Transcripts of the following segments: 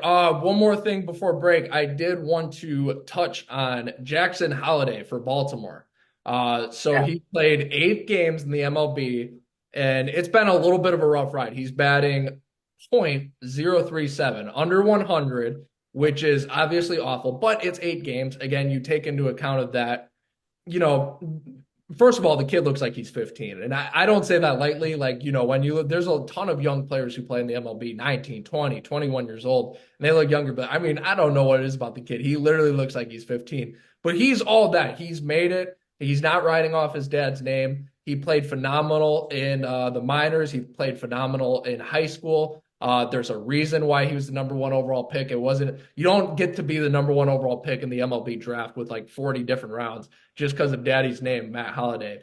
One more thing before break. I did want to touch on Jackson Holliday for Baltimore. So Yeah. he played 8 games in the MLB, and it's been a little bit of a rough ride. He's batting .037, under 100, which is obviously awful, but it's 8 games. Again, you take into account of that, you know, first of all, the kid looks like he's 15. And I don't say that lightly. Like, when there's a ton of young players who play in the MLB, 19, 20, 21 years old, and they look younger. But I mean, I don't know what it is about the kid. He literally looks like he's 15. But he's all that. He's made it. He's not riding off his dad's name. He played phenomenal in the minors. He played phenomenal in high school. There's a reason why he was the number one overall pick. It wasn't, you don't get to be the number one overall pick in the MLB draft with like 40 different rounds just because of daddy's name, Matt Holliday.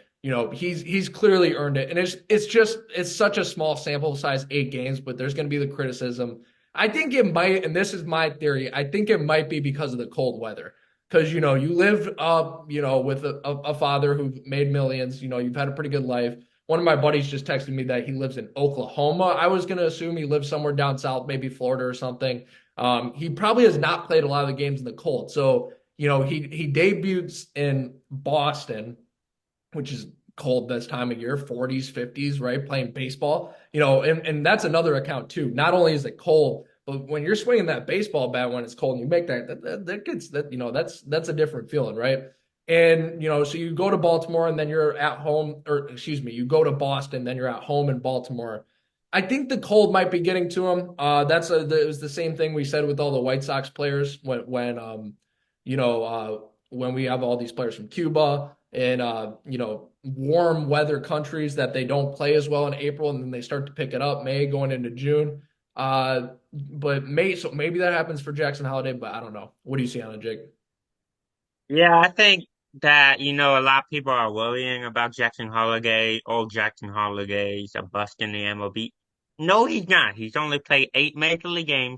He's clearly earned it. And it's such a small sample size, 8 games, but there's going to be the criticism. I think it might, and this is my theory, I think it might be because of the cold weather. Because, you live with a father who made millions, you've had a pretty good life. One of my buddies just texted me that he lives in Oklahoma. I was going to assume he lives somewhere down south, maybe Florida or something. He probably has not played a lot of the games in the cold. So, he debuts in Boston, which is cold this time of year, 40s, 50s, right? Playing baseball, and that's another account too. Not only is it cold, but when you're swinging that baseball bat when it's cold and you make that gets that, that's a different feeling, right? And, so you go to Baltimore and then you're at home, or excuse me, you go to Boston, then you're at home in Baltimore. I think the cold might be getting to him. It was the same thing we said with all the White Sox players when we have all these players from Cuba and warm weather countries that they don't play as well in April and then they start to pick it up May going into June. But maybe that happens for Jackson Holliday, but I don't know. What do you see on it, Jake? Yeah, I think that, a lot of people are worrying about Jackson Holliday. Oh, Jackson Holliday's a bust in the MLB. No, he's not. He's only played 8 major league games.